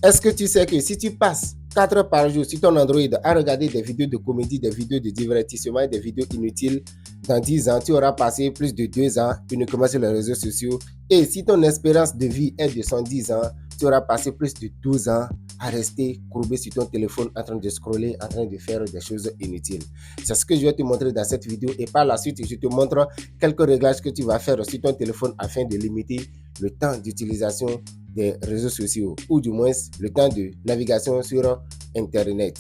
Est-ce que tu sais que si tu passes 4 heures par jour sur ton Android à regarder des vidéos de comédie, des vidéos de divertissement et des vidéos inutiles, dans 10 ans, tu auras passé plus de 2 ans uniquement sur les réseaux sociaux. Et si ton espérance de vie est de 110 ans, tu auras passé plus de 12 ans à rester courbé sur ton téléphone en train de scroller, en train de faire des choses inutiles. C'est ce que je vais te montrer dans cette vidéo et par la suite, je te montre quelques réglages que tu vas faire sur ton téléphone afin de limiter le temps d'utilisation des réseaux sociaux ou du moins le temps de navigation sur Internet.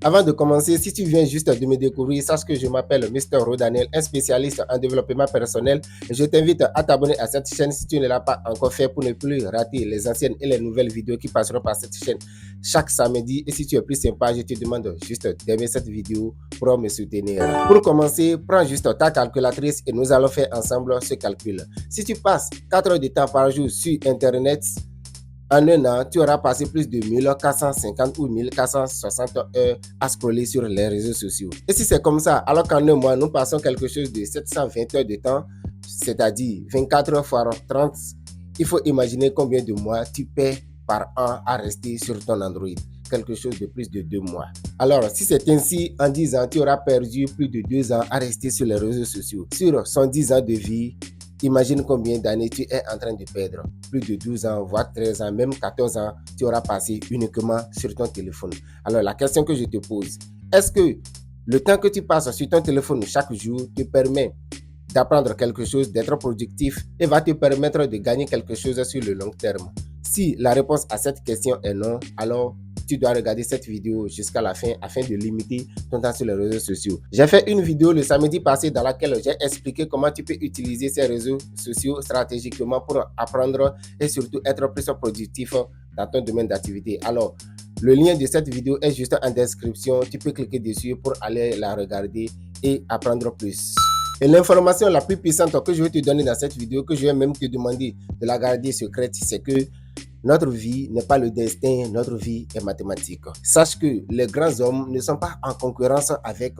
Avant de commencer, si tu viens juste de me découvrir, sache que je m'appelle Mr. Rodaniel, un spécialiste en développement personnel. Je t'invite à t'abonner à cette chaîne si tu ne l'as pas encore fait pour ne plus rater les anciennes et les nouvelles vidéos qui passeront par cette chaîne chaque samedi. Et si tu es plus sympa, je te demande juste d'aimer cette vidéo pour me soutenir. Pour commencer, prends juste ta calculatrice et nous allons faire ensemble ce calcul. Si tu passes 4 heures de temps par jour sur Internet, en un an, tu auras passé plus de 1450 ou 1460 heures à scroller sur les réseaux sociaux. Et si c'est comme ça, alors qu'en un mois, nous passons quelque chose de 720 heures de temps, c'est-à-dire 24 heures fois 30, il faut imaginer combien de mois tu paies par an à rester sur ton Android. Quelque chose de plus de 2 mois. Alors, si c'est ainsi, en 10 ans, tu auras perdu plus de 2 ans à rester sur les réseaux sociaux. Sur 110 ans de vie, imagine combien d'années tu es en train de perdre. Plus de 12 ans, voire 13 ans, même 14 ans, tu auras passé uniquement sur ton téléphone. Alors la question que je te pose, est-ce que le temps que tu passes sur ton téléphone chaque jour te permet d'apprendre quelque chose, d'être productif et va te permettre de gagner quelque chose sur le long terme? Si la réponse à cette question est non, alors tu dois regarder cette vidéo jusqu'à la fin afin de limiter ton temps sur les réseaux sociaux. J'ai fait une vidéo le samedi passé dans laquelle j'ai expliqué comment tu peux utiliser ces réseaux sociaux stratégiquement pour apprendre et surtout être plus productif dans ton domaine d'activité. Alors, le lien de cette vidéo est juste en description. Tu peux cliquer dessus pour aller la regarder et apprendre plus. Et l'information la plus puissante que je vais te donner dans cette vidéo, que je vais même te demander de la garder secrète, c'est que notre vie n'est pas le destin, notre vie est mathématique. Sache que les grands hommes ne sont pas en concurrence avec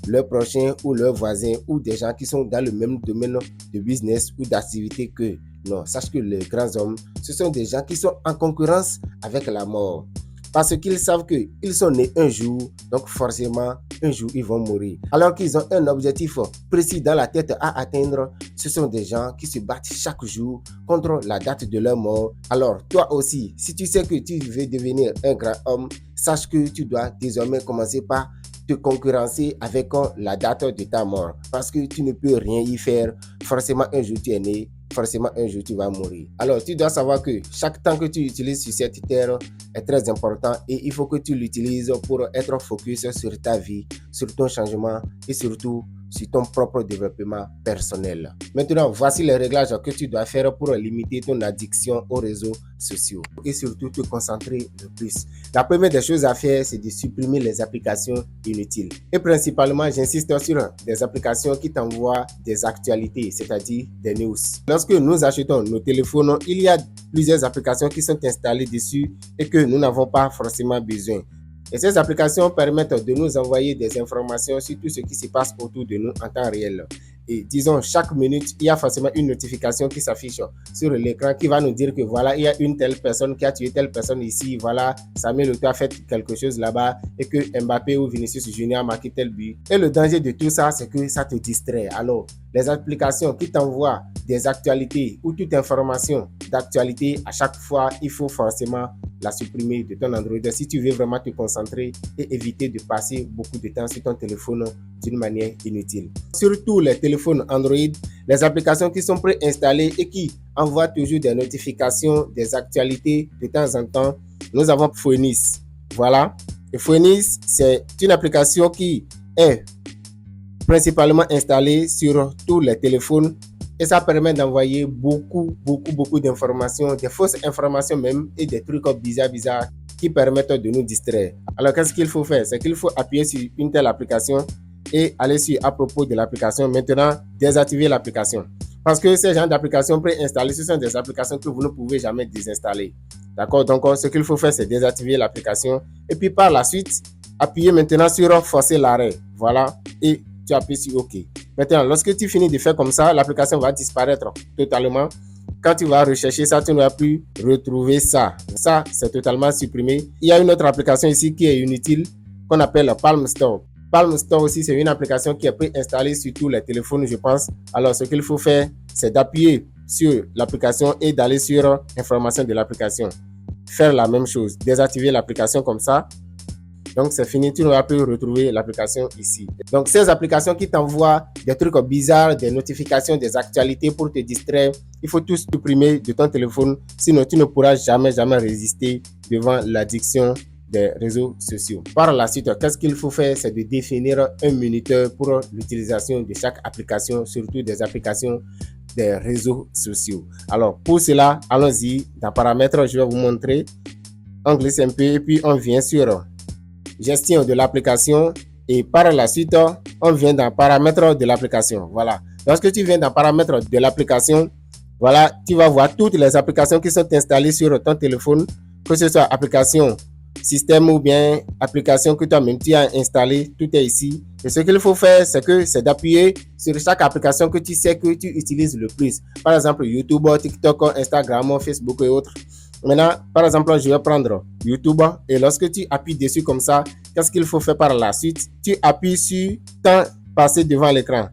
leurs prochains ou leurs voisins ou des gens qui sont dans le même domaine de business ou d'activité qu'eux. Non, sache que les grands hommes, ce sont des gens qui sont en concurrence avec la mort. Parce qu'ils savent qu'ils sont nés un jour, donc forcément, un jour, ils vont mourir. Alors qu'ils ont un objectif précis dans la tête à atteindre, ce sont des gens qui se battent chaque jour contre la date de leur mort. Alors, toi aussi, si tu sais que tu veux devenir un grand homme, sache que tu dois désormais commencer par te concurrencer avec la date de ta mort. Parce que tu ne peux rien y faire. Forcément, un jour, tu es né. Forcément, un jour, tu vas mourir. Alors, tu dois savoir que chaque temps que tu utilises sur cette terre est très important et il faut que tu l'utilises pour être focus sur ta vie, sur ton changement et surtout sur ton propre développement personnel. Maintenant, voici les réglages que tu dois faire pour limiter ton addiction aux réseaux sociaux et surtout te concentrer le plus. La première des choses à faire, c'est de supprimer les applications inutiles. Et principalement, j'insiste sur des applications qui t'envoient des actualités, c'est-à-dire des news. Lorsque nous achetons nos téléphones, il y a plusieurs applications qui sont installées dessus et que nous n'avons pas forcément besoin. Et ces applications permettent de nous envoyer des informations sur tout ce qui se passe autour de nous en temps réel. Et disons, chaque minute, il y a forcément une notification qui s'affiche sur l'écran qui va nous dire que voilà, il y a une telle personne qui a tué telle personne ici, voilà, Samuel Eto'o a fait quelque chose là-bas et que Mbappé ou Vinicius Junior a marqué tel but. Et le danger de tout ça, c'est que ça te distrait. Alors, les applications qui t'envoient des actualités ou toute information d'actualité, à chaque fois, il faut forcément la supprimer de ton Android si tu veux vraiment te concentrer et éviter de passer beaucoup de temps sur ton téléphone d'une manière inutile. Surtout les téléphones Android, les applications qui sont préinstallées et qui envoient toujours des notifications, des actualités de temps en temps. Nous avons Phoenix. Voilà. Et Phoenix, c'est une application qui est principalement installée sur tous les téléphones et ça permet d'envoyer beaucoup d'informations, des fausses informations même et des trucs bizarres qui permettent de nous distraire. Alors qu'est-ce qu'il faut faire? C'est qu'il faut appuyer sur une telle application et aller sur à propos de l'application. Maintenant, désactiver l'application. Parce que ces genres d'applications préinstallées, ce sont des applications que vous ne pouvez jamais désinstaller. D'accord? Donc, ce qu'il faut faire, c'est désactiver l'application. Et puis, par la suite, appuyer maintenant sur forcer l'arrêt. Voilà. Et tu appuies sur OK. Maintenant, lorsque tu finis de faire comme ça, l'application va disparaître totalement. quand tu vas rechercher ça, tu ne vas plus retrouver ça. Ça, c'est totalement supprimé. Il y a une autre application ici qui est inutile, qu'on appelle Palm Store. Palm Store aussi, c'est une application qui est préinstallée sur tous les téléphones, je pense. Alors, ce qu'il faut faire, c'est d'appuyer sur l'application et d'aller sur information de l'application. Faire la même chose, désactiver l'application comme ça. Donc, c'est fini, tu ne vas plus retrouver l'application ici. Donc, ces applications qui t'envoient des trucs bizarres, des notifications, des actualités pour te distraire, il faut tout supprimer de ton téléphone, sinon tu ne pourras jamais résister devant l'addiction des réseaux sociaux. Par la suite, qu'est-ce qu'il faut faire? C'est de définir un minuteur pour l'utilisation de chaque application, surtout des applications des réseaux sociaux. Alors, pour cela, allons-y. Dans paramètres, je vais vous montrer. On glisse un peu et puis on vient sur gestion de l'application et par la suite, on vient dans paramètres de l'application. Voilà. Lorsque tu viens dans paramètres de l'application, voilà, tu vas voir toutes les applications qui sont installées sur ton téléphone, que ce soit application système ou bien application que toi-même tu as installé, tout est ici. Et ce qu'il faut faire, c'est d'appuyer sur chaque application que tu sais que tu utilises le plus. Par exemple, YouTube, TikTok, Instagram, Facebook et autres. Maintenant, par exemple, je vais prendre YouTube et lorsque tu appuies dessus comme ça, qu'est-ce qu'il faut faire par la suite? Tu appuies sur temps passé devant l'écran.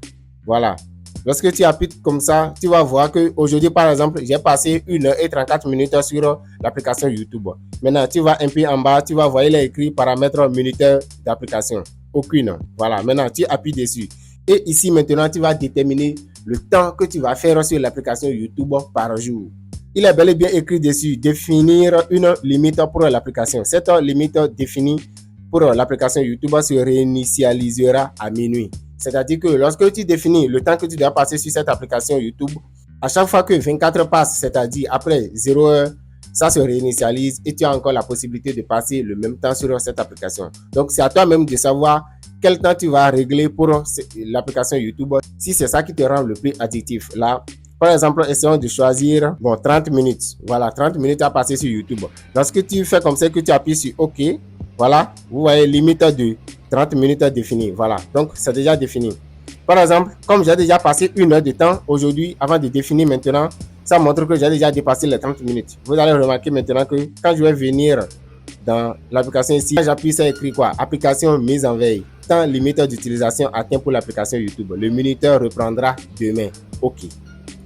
Voilà. Lorsque tu appuies comme ça, tu vas voir qu'aujourd'hui, par exemple, j'ai passé 1h34 sur l'application YouTube. Maintenant, tu vas un peu en bas, tu vas voir, il est écrit paramètres minuteur d'application. Aucune. Voilà. Maintenant, tu appuies dessus. Et ici, maintenant, tu vas déterminer le temps que tu vas faire sur l'application YouTube par jour. Il est bel et bien écrit dessus, définir une limite pour l'application. Cette limite définie pour l'application YouTube se réinitialisera à minuit. C'est-à-dire que lorsque tu définis le temps que tu dois passer sur cette application YouTube, à chaque fois que 24 passent, c'est-à-dire après 0 heure, ça se réinitialise et tu as encore la possibilité de passer le même temps sur cette application. Donc, c'est à toi-même de savoir quel temps tu vas régler pour l'application YouTube, si c'est ça qui te rend le plus addictif. Là, par exemple, essayons de choisir 30 minutes. Voilà, 30 minutes à passer sur YouTube. Lorsque tu fais comme ça, que tu appuies sur OK, voilà, vous voyez, limite de 30 minutes définie. Voilà, donc c'est déjà défini. Par exemple, comme j'ai déjà passé 1 heure de temps aujourd'hui, avant de définir maintenant, ça montre que j'ai déjà dépassé les 30 minutes. Vous allez remarquer maintenant que quand je vais venir dans l'application ici, j'appuie, ça écrit quoi? Application mise en veille. Temps limite d'utilisation atteint pour l'application YouTube. Le minuteur reprendra demain. OK.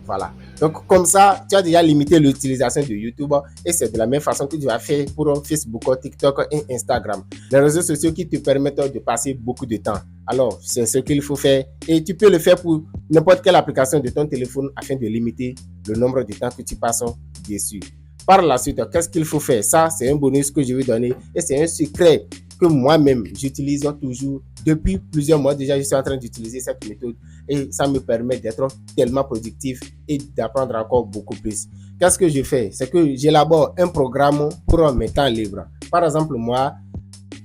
Voilà. Donc, comme ça, tu as déjà limité l'utilisation de YouTube et c'est de la même façon que tu vas faire pour Facebook, TikTok et Instagram. Les réseaux sociaux qui te permettent de passer beaucoup de temps. Alors, c'est ce qu'il faut faire et tu peux le faire pour n'importe quelle application de ton téléphone afin de limiter le nombre de temps que tu passes dessus. Par la suite, qu'est-ce qu'il faut faire? Ça, c'est un bonus que je vais donner et c'est un secret que moi-même, j'utilise toujours depuis plusieurs mois. Déjà, je suis en train d'utiliser cette méthode et ça me permet d'être tellement productif et d'apprendre encore beaucoup plus. Qu'est-ce que je fais? C'est que j'élabore un programme pour mes temps libres. Par exemple, moi,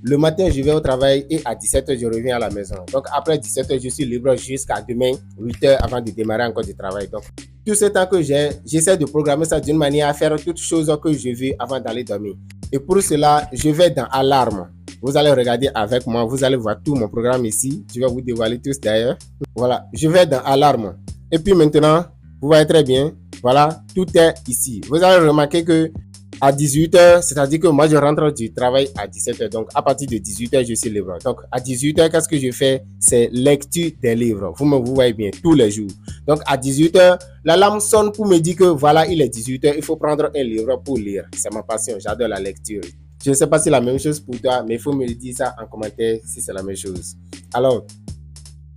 le matin, je vais au travail et à 17h, je reviens à la maison. Donc, après 17h, je suis libre jusqu'à demain, 8h avant de démarrer encore du travail. Donc, tout ce temps que j'ai, j'essaie de programmer ça d'une manière à faire toutes choses que je veux avant d'aller dormir. Et pour cela, je vais dans Alarme. Vous allez regarder avec moi, vous allez voir tout mon programme ici. Je vais vous dévoiler tous d'ailleurs. Voilà, je vais dans Alarme. Et puis maintenant, vous voyez très bien, voilà, tout est ici. Vous allez remarquer que à 18h, c'est-à-dire que moi je rentre du travail à 17h. Donc à partir de 18h, je suis libre. Donc à 18h, qu'est-ce que je fais? C'est lecture des livres. Vous voyez bien, tous les jours. Donc à 18h, l'alarme sonne pour me dire que voilà, il est 18h, il faut prendre un livre pour lire. C'est ma passion, j'adore la lecture. Je ne sais pas si c'est la même chose pour toi, mais il faut me le dire ça en commentaire si c'est la même chose. Alors,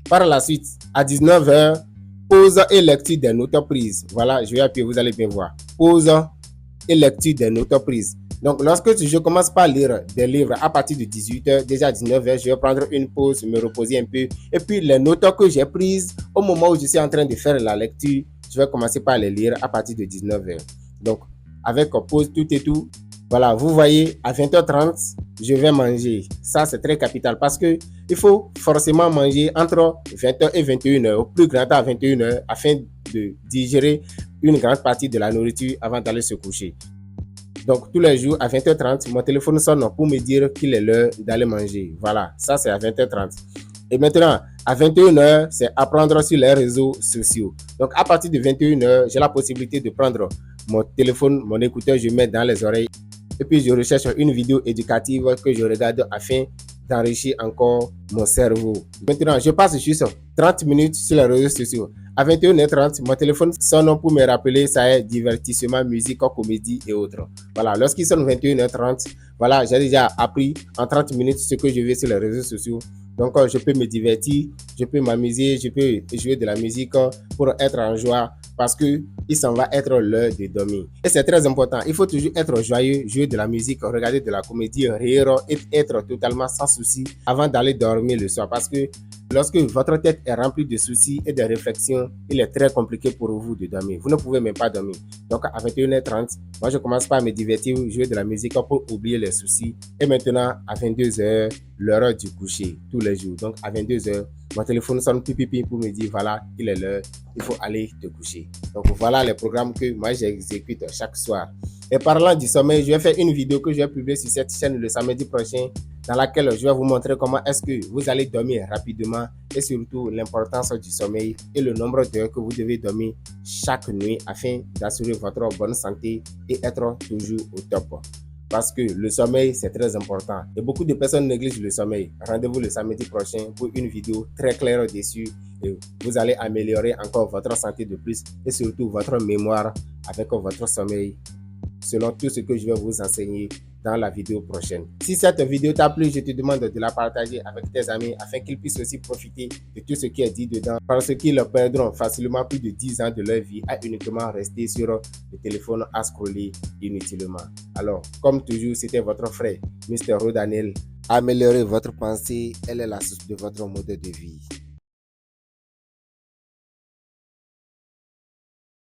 par la suite, à 19h, pause et lecture des notes prises. Voilà, je vais appuyer, vous allez bien voir. Pause et lecture des notes prises. Donc, lorsque je commence par lire des livres à partir de 18h, déjà à 19h, je vais prendre une pause, me reposer un peu. Et puis, les notes que j'ai prises au moment où je suis en train de faire la lecture, je vais commencer par les lire à partir de 19h. Donc, avec pause, tout et tout. Voilà, vous voyez, à 20h30, je vais manger. Ça, c'est très capital parce que il faut forcément manger entre 20h et 21h, au plus grand à 21h, afin de digérer une grande partie de la nourriture avant d'aller se coucher. Donc, tous les jours, à 20h30, mon téléphone sonne pour me dire qu'il est l'heure d'aller manger. Voilà, ça, c'est à 20h30. Et maintenant, à 21h, c'est apprendre sur les réseaux sociaux. Donc, à partir de 21h, j'ai la possibilité de prendre mon téléphone, mon écouteur, je mets dans les oreilles. Et puis, je recherche une vidéo éducative que je regarde afin d'enrichir encore mon cerveau. Maintenant, je passe juste 30 minutes sur les réseaux sociaux. À 21h30, mon téléphone sonne pour me rappeler, ça est divertissement, musique, comédie et autres. Voilà, lorsqu'il sonne 21h30, voilà, j'ai déjà appris en 30 minutes ce que je vais sur les réseaux sociaux. Donc, je peux me divertir, je peux m'amuser, je peux jouer de la musique pour être en joie parce qu'il s'en va être l'heure de dormir. Et c'est très important, il faut toujours être joyeux, jouer de la musique, regarder de la comédie, rire et être totalement sans souci avant d'aller dormir le soir parce que lorsque votre tête est remplie de soucis et de réflexions, il est très compliqué pour vous de dormir. Vous ne pouvez même pas dormir. Donc, à 21h30, moi, je commence par me divertir, jouer de la musique pour oublier les soucis. Et maintenant, à 22h, l'heure du coucher, tous les jours. Donc, à 22h, mon téléphone sonne pipi pour me dire, voilà, il est l'heure, il faut aller te coucher. Donc, voilà les programmes que moi, j'exécute chaque soir. Et parlant du sommeil, je vais faire une vidéo que je vais publier sur cette chaîne le samedi prochain dans laquelle je vais vous montrer comment est-ce que vous allez dormir rapidement et surtout l'importance du sommeil et le nombre d'heures que vous devez dormir chaque nuit afin d'assurer votre bonne santé et être toujours au top. Parce que le sommeil, c'est très important. Et beaucoup de personnes négligent le sommeil. Rendez-vous le samedi prochain pour une vidéo très claire dessus. Et vous allez améliorer encore votre santé de plus et surtout votre mémoire avec votre sommeil selon tout ce que je vais vous enseigner dans la vidéo prochaine. Si cette vidéo t'a plu, je te demande de la partager avec tes amis afin qu'ils puissent aussi profiter de tout ce qui est dit dedans parce qu'ils perdront facilement plus de 10 ans de leur vie à uniquement rester sur le téléphone à scroller inutilement. Alors, comme toujours, c'était votre frère, Mr. Rodaniel. Améliorer votre pensée, elle est la source de votre mode de vie.